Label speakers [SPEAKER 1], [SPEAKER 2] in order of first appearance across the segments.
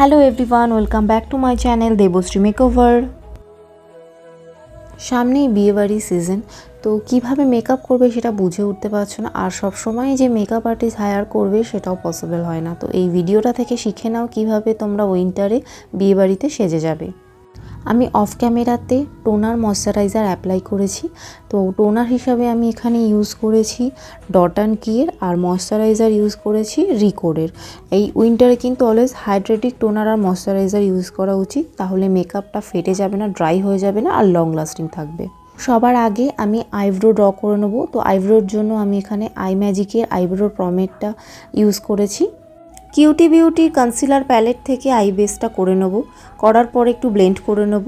[SPEAKER 1] Hello everyone, welcome back to my channel Debashree makeover. সামনেই বিয়েবাড়ি season, তো কিভাবে মেকআপ করবে সেটা বুঝে উঠতে পারছো না, আর সব সময় যে মেকআপ আর্টিস্ট হায়ার করবে সেটাও পসিবল হয় না। তো এই ভিডিওটা থেকে শিখে নাও কিভাবে তোমরা উইন্টারে বিয়েবাড়িতে সেজে যাবে। আমি অফ ক্যামেরাতে টোনার ময়শ্চারাইজার অ্যাপ্লাই করেছি। তো টোনার হিসাবে আমি এখানে ইউজ করেছি ডট অ্যান্ড কিয়ের, আর ময়শ্চারাইজার ইউজ করেছি রিকোডের। এই উইন্টারে কিন্তু অলওয়েজ হাইড্রেটিক টোনার আর ময়শ্চারাইজার ইউজ করা উচিত, তাহলে মেকআপটা ফেটে যাবে না, ড্রাই হয়ে যাবে না, আর লং লাস্টিং থাকবে। সবার আগে আমি আইব্রো ড্র করে নেবো। তো আইব্রোর জন্য আমি এখানে আই ম্যাজিকের আইব্রো প্রমেটটা ইউজ করেছি। কিউটি বিউটির কনসিলার প্যালেট থেকে আই বেসটা করে নেব, করার পরে একটু ব্লেন্ড করে নেব।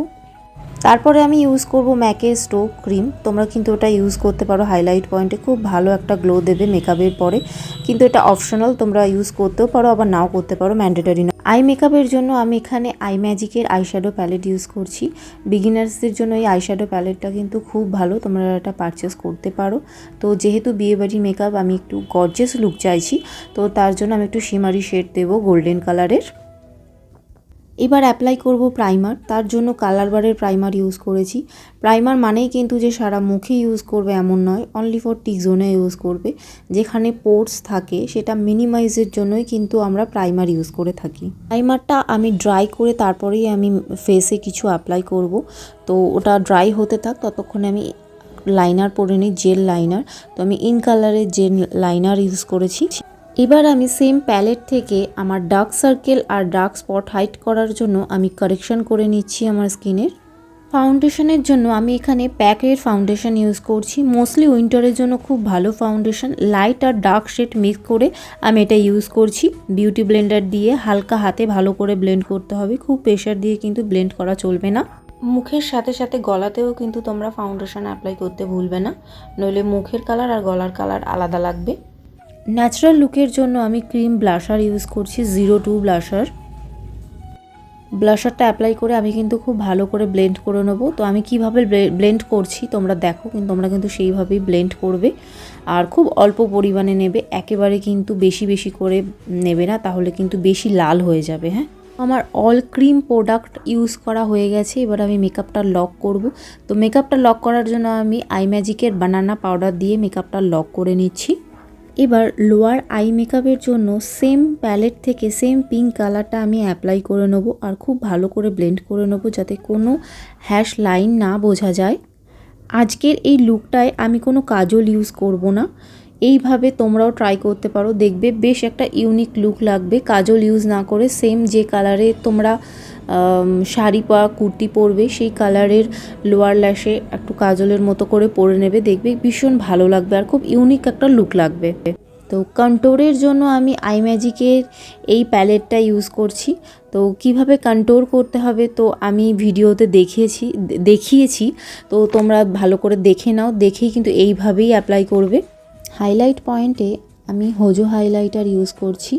[SPEAKER 1] তারপরে আমি ইউজ করব ম্যাকের স্টো ক্রিম। তোমরা কিন্তু ওটা ইউজ করতে পারো হাইলাইট পয়েন্টে, খুব ভালো একটা গ্লো দেবে মেকআপের পরে, কিন্তু এটা অপশনাল, তোমরা ইউজ করতেও পারো আবার নাও করতে পারো, ম্যান্ডেটরি না। আই মেকআপের জন্য আমি এখানে আই ম্যাজিকের আইশ্যাডো প্যালেট ইউজ করছি। বিগিনার্সদের জন্য এই আইশ্যাডো প্যালেটটা কিন্তু খুব ভালো, তোমরা এটা পারচেস করতে পারো। তো যেহেতু বিয়েবাড়ি মেকআপ আমি একটু গর্জিয়াস লুক চাইছি, তো তার জন্য আমি একটু শিমারি শেড দেবো গোল্ডেন কালারের। এবার অ্যাপ্লাই করব প্রাইমার। তার জন্য কালার বারের প্রাইমার ইউজ করেছি। প্রাইমার মানেই কিন্তু যে সারা মুখে ইউজ করবে এমন নয়, অনলি ফর টি জোনে ইউজ করবে। যেখানে পোর্স থাকে সেটা মিনিমাইজের জন্যই কিন্তু আমরা প্রাইমার ইউজ করে থাকি। প্রাইমারটা আমি ড্রাই করে তারপরেই আমি ফেসে কিছু অ্যাপ্লাই করব। তো ওটা ড্রাই হতে থাক, ততক্ষণে আমি লাইনার পরে নিই, জেল লাইনার। তো আমি ইন কালারের জেল লাইনার ইউজ করেছি। এবার আমি সেম প্যালেট থেকে আমার ডার্ক সার্কেল আর ডার্ক স্পট হাইড করার জন্য আমি কারেকশন করে নিচ্ছি আমার স্কিনের। ফাউন্ডেশনের জন্য আমি এখানে প্যাকের ফাউন্ডেশন ইউজ করছি। মোস্টলি উইন্টারের জন্য খুব ভালো ফাউন্ডেশন, লাইট আর ডার্ক শেড মিক্স করে আমি এটা ইউজ করছি। বিউটি ব্লেন্ডার দিয়ে হালকা হাতে ভালো করে ব্লেন্ড করতে হবে, খুব প্রেশার দিয়ে কিন্তু ব্লেন্ড করা চলবে না। মুখের সাথে সাথে গলাতেও কিন্তু তোমরা ফাউন্ডেশন অ্যাপ্লাই করতে ভুলবে না, নইলে মুখের কালার আর গলার কালার আলাদা লাগবে। ন্যাচারাল লুকের জন্য আমি ক্রিম ব্লাশার ইউজ করছি, 02 ব্লাশার। ব্লাশারটা অ্যাপ্লাই করে আমি কিন্তু খুব ভালো করে ব্লেন্ড করে নেবো। তো আমি কিভাবে ব্লেন্ড করছি তোমরা দেখো, কিন্তু তোমরা কিন্তু সেইভাবেই ব্লেন্ড করবে, আর খুব অল্প পরিমাণে নেবে, একেবারে কিন্তু বেশি বেশি করে নেবে না, তাহলে কিন্তু বেশি লাল হয়ে যাবে। হ্যাঁ, আমার অল ক্রিম প্রোডাক্ট ইউজ করা হয়ে গেছে। এবার আমি মেকআপটা লক করব। তো মেকআপটা লক করার জন্য আমি আই ম্যাজিকের বানানা পাউডার দিয়ে মেকআপটা লক করে নিচ্ছি। এবার লোয়ার আই মেকআপের জন্য সেম প্যালেট থেকে সেম পিঙ্ক কালারটা আমি অ্যাপ্লাই করে নেবো, আর খুব ভালো করে ব্লেন্ড করে নেবো যাতে কোনো হ্যাশ লাইন না বোঝা যায়। আজকের এই লুকটায় আমি কোনো কাজল ইউজ করব না। এইভাবে তোমরাও ট্রাই করতে পারো, দেখবে বেশ একটা ইউনিক লুক লাগবে। কাজল ইউজ না করে সেম যে কালারে তোমরা শাড়ি বা কুর্তি পরবে সেই কালারের লোয়ার ল্যাশে একটু কাজলের মতো করে পরে নেবে, দেখবে ভীষণ ভালো লাগবে আর খুব ইউনিক একটা লুক লাগবে। তো কন্ট্যুরের জন্য আমি আই ম্যাজিকের এই প্যালেটটা ইউজ করছি। তো কিভাবে কন্ট্যুর করতে হবে তো আমি ভিডিওতে দেখিয়েছি, তো তোমরা ভালো করে দেখে নাও, দেখেই কিন্তু এইভাবেই অ্যাপ্লাই করবে। হাইলাইট পয়েন্টে আমি হোজো হাইলাইটার ইউজ করছি।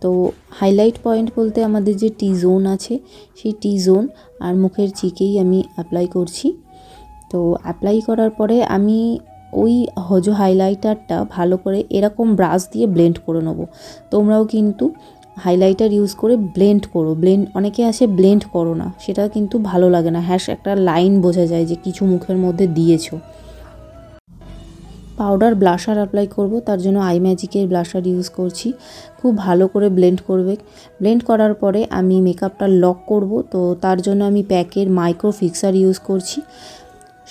[SPEAKER 1] তো হাইলাইট পয়েন্ট বলতে আমাদের যে টি জোন আছে সেই টি জোন আর মুখের চিকেই আমি অ্যাপ্লাই করছি। তো অ্যাপ্লাই করার পরে আমি ওই হোজো হাইলাইটারটা ভালো করে এরকম ব্রাশ দিয়ে ব্লেন্ড করে নেবো। তোমরাও কিন্তু হাইলাইটার ইউজ করে ব্লেন্ড করো। অনেকে আসে ব্লেন্ড করো না, সেটা কিন্তু ভালো লাগে না, হ্যাঁ একটা লাইন বোঝা যায় যে কিছু মুখের মধ্যে দিয়েছো। পাউডার ব্লাশার অ্যাপ্লাই করব, তার জন্য আই ম্যাজিকের ব্লাশার ইউজ করছি। খুব ভালো করে ব্লেন্ড করবে। ব্লেন্ড করার পরে আমি মেকআপটা লক করব। তো তার জন্য আমি প্যাকের মাইক্রো ফিক্সার ইউজ করছি।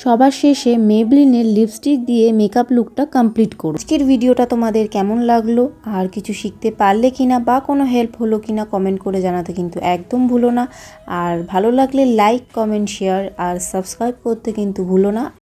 [SPEAKER 1] সবার শেষে মেবলিনের লিপস্টিক দিয়ে মেকআপ লুকটা কমপ্লিট করব। আজকের ভিডিওটা তোমাদের কেমন লাগলো, আর কিছু শিখতে পারলে কিনা বা কোনো হেল্প হলো কিনা কমেন্ট করে জানাতে কিন্তু একদম ভুলো না। আর ভালো লাগলে লাইক, কমেন্ট, শেয়ার আর সাবস্ক্রাইব করতে কিন্তু ভুলো না।